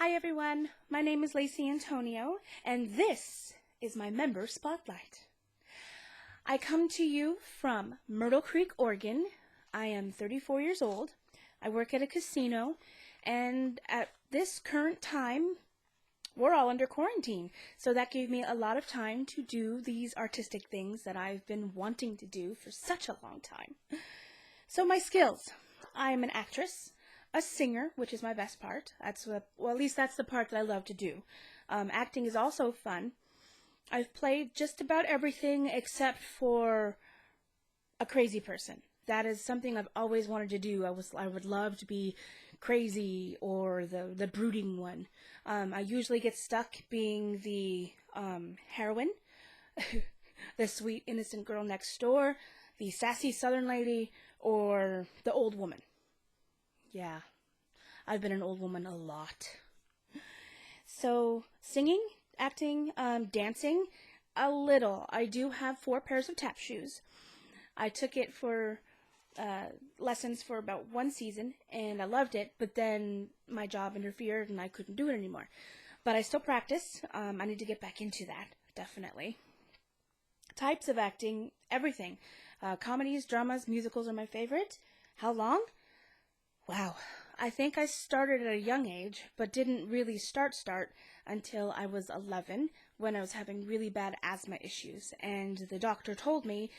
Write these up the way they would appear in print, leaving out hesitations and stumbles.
Hi everyone, my name is Lacey Antonio, and this is my member spotlight. I come to you from Myrtle Creek, Oregon. I am 34 years old. I work at a casino, and at this current time, we're all under quarantine. So that gave me a lot of time to do these artistic things that I've been wanting to do for such a long time. So my skills. I'm an actress, a singer, which is my best part. At least that's the part that I love to do. Acting is also fun. I've played just about everything except for a crazy person. That is something I've always wanted to do. I would love to be crazy or the brooding one. I usually get stuck being the heroine, the sweet innocent girl next door, the sassy southern lady, or the old woman. Yeah, I've been an old woman a lot. So, singing, acting, dancing, a little. I do have 4 pairs of tap shoes. I took it for lessons for about 1 season, and I loved it, but then my job interfered, and I couldn't do it anymore. But I still practice. I need to get back into that, definitely. Types of acting, everything. Comedies, dramas, musicals are my favorite. How long? Wow. I think I started at a young age, but didn't really start until I was 11 when I was having really bad asthma issues. And the doctor told me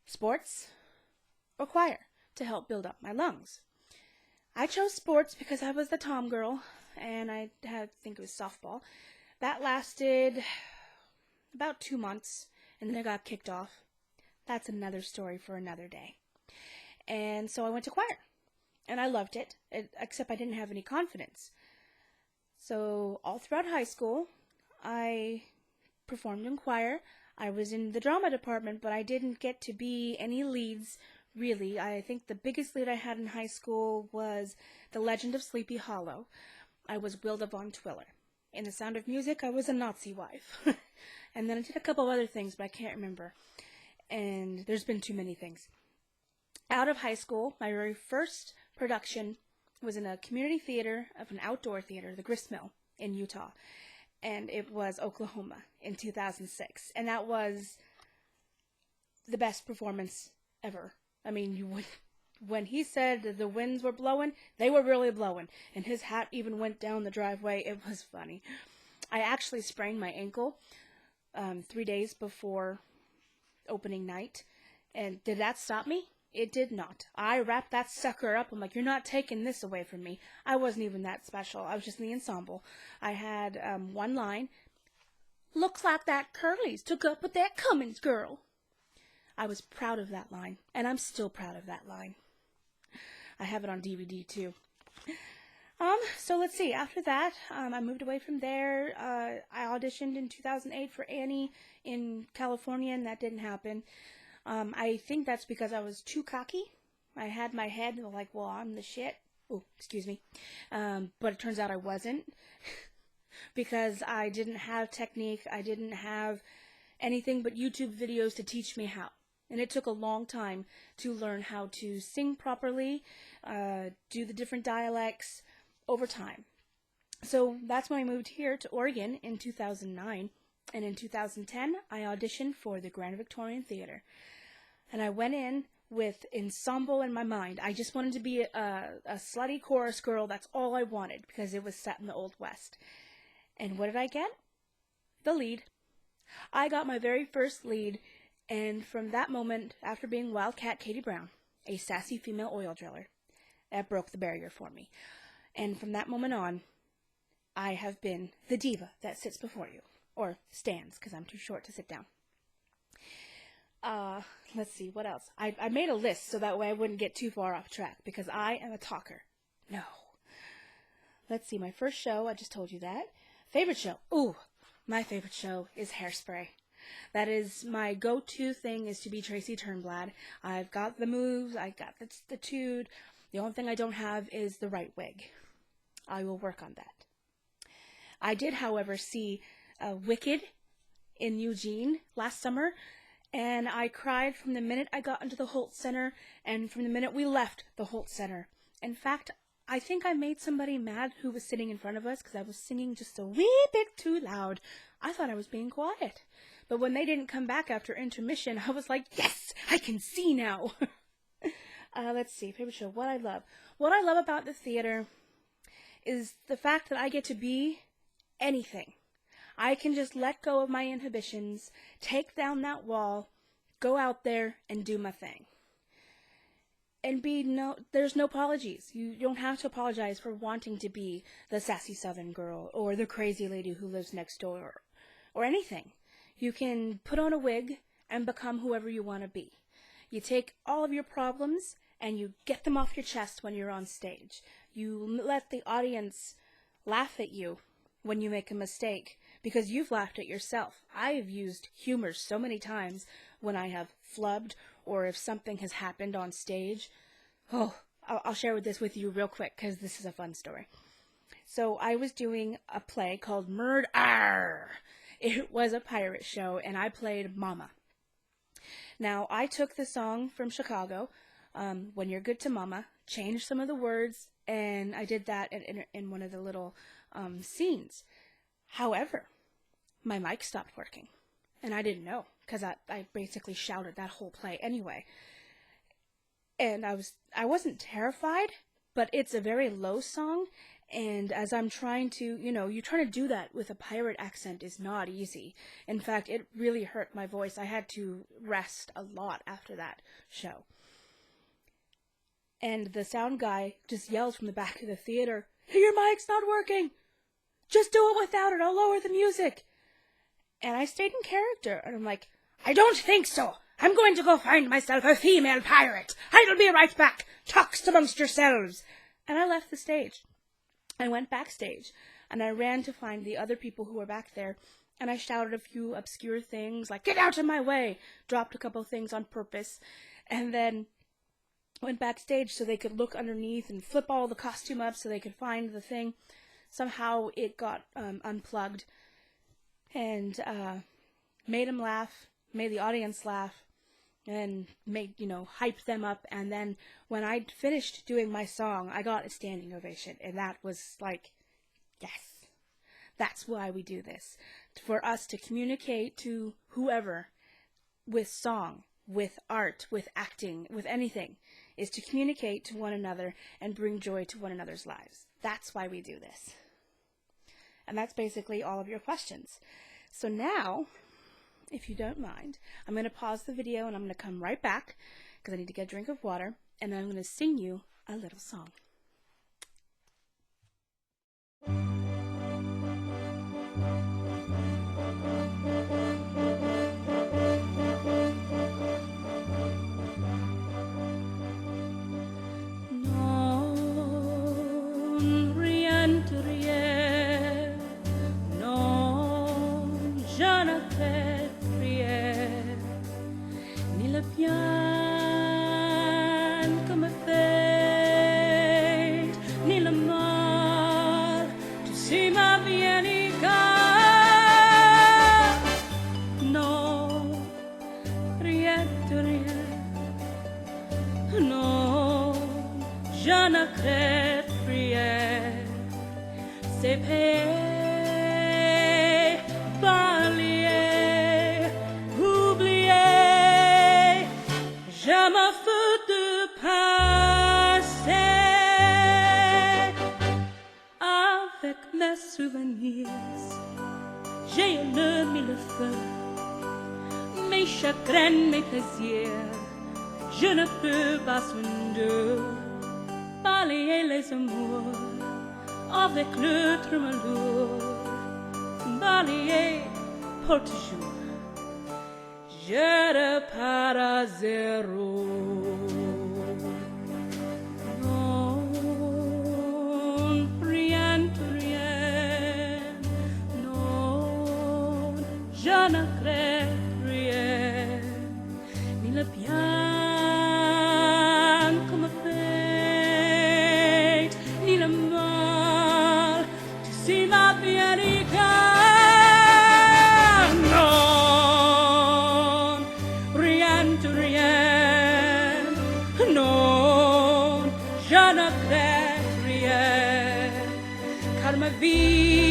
sports or choir to help build up my lungs. I chose sports because I was the tom girl, and I think it was softball. That lasted about 2 months, and then I got kicked off. That's another story for another day. And so I went to choir. And I loved it, except I didn't have any confidence. So all throughout high school, I performed in choir. I was in the drama department, but I didn't get to be any leads, really. I think the biggest lead I had in high school was The Legend of Sleepy Hollow. I was Wilda von Twiller. In The Sound of Music, I was a Nazi wife. And then I did a couple other things, but I can't remember. And there's been too many things. Out of high school, my very first production was in a community theater of an outdoor theater, the Grist Mill in Utah, and it was Oklahoma in 2006, and that was the best performance ever. I mean, when he said that the winds were blowing, they were really blowing, and his hat even went down the driveway. It was funny. I actually sprained my ankle 3 days before opening night, and did that stop me? It did not. I wrapped that sucker up. I'm like, you're not taking this away from me. I wasn't even that special. I was just in the ensemble. I had one line. Looks like that Curly's took up with that Cummins girl. I was proud of that line, and I'm still proud of that line. I have it on DVD too. So let's see. After that, I moved away from there. I auditioned in 2008 for Annie in California, and that didn't happen. I think that's because I was too cocky. I had my head like, well, I'm the shit. Oh, excuse me. But it turns out I wasn't because I didn't have technique. I didn't have anything but YouTube videos to teach me how. And it took a long time to learn how to sing properly, do the different dialects over time. So that's when I moved here to Oregon in 2009. And in 2010, I auditioned for the Grand Victorian Theater. And I went in with ensemble in my mind. I just wanted to be a slutty chorus girl. That's all I wanted because it was set in the Old West. And what did I get? The lead. I got my very first lead. And from that moment, after being Wildcat Katie Brown, a sassy female oil driller, that broke the barrier for me. And from that moment on, I have been the diva that sits before you. Or stands, because I'm too short to sit down. Let's see, what else? I made a list so that way I wouldn't get too far off track, because I am a talker. No. Let's see, my first show, I just told you that. Favorite show? Ooh, my favorite show is Hairspray. That is my go-to thing, is to be Tracy Turnblad. I've got the moves, I got the attitude. The only thing I don't have is the right wig. I will work on that. I did, however, see Wicked in Eugene last summer, and I cried from the minute I got into the Holt Center and from the minute we left the Holt Center. In fact, I think I made somebody mad who was sitting in front of us because I was singing just a wee bit too loud. I thought I was being quiet. But when they didn't come back after intermission, I was like, yes, I can see now. Let's see, favorite show, what I love. What I love about the theater is the fact that I get to be anything. I can just let go of my inhibitions, take down that wall, go out there and do my thing. And there's no apologies. You don't have to apologize for wanting to be the sassy Southern girl or the crazy lady who lives next door or anything. You can put on a wig and become whoever you want to be. You take all of your problems and you get them off your chest when you're on stage. You let the audience laugh at you when you make a mistake because you've laughed at yourself. I have used humor so many times when I have flubbed or if something has happened on stage. Oh, I'll share this with you real quick because this is a fun story. So I was doing a play called Murder. It was a pirate show and I played Mama. Now I took the song from Chicago, When You're Good to Mama, changed some of the words, and I did that in one of the little scenes. However, my mic stopped working, and I didn't know, because I basically shouted that whole play anyway. And I wasn't terrified, but it's a very low song, and as I'm trying to, you're trying to do that with a pirate accent is not easy. In fact, it really hurt my voice. I had to rest a lot after that show. And the sound guy just yells from the back of the theater, "Hey, your mic's not working! Just do it without it, I'll lower the music." And I stayed in character, and I'm like, "I don't think so. I'm going to go find myself a female pirate. I'll be right back. Talks amongst yourselves." And I left the stage. I went backstage, and I ran to find the other people who were back there, and I shouted a few obscure things, like, "Get out of my way!" Dropped a couple things on purpose, and then went backstage so they could look underneath and flip all the costume up so they could find the thing. Somehow it got unplugged, and made them laugh, made the audience laugh, and made, hyped them up. And then when I finished doing my song, I got a standing ovation, and that was like, yes, that's why we do this. For us to communicate to whoever with song, with art, with acting, with anything, is to communicate to one another and bring joy to one another's lives. That's why we do this. And that's basically all of your questions. So now, if you don't mind, I'm going to pause the video and I'm going to come right back because I need to get a drink of water, and then I'm going to sing you a little song. Je ne crée rien, c'est payer, balayer, oublier. Je me fous de passer avec mes souvenirs. J'ai le mille feux, mes chagrins, mes plaisirs. Je ne peux pas s'en balayer les amours avec le tremolo, balayer pour toujours. Je repars à zéro. Non, rien de rien. Non, je ne crée rien, ni le bien. darme vida.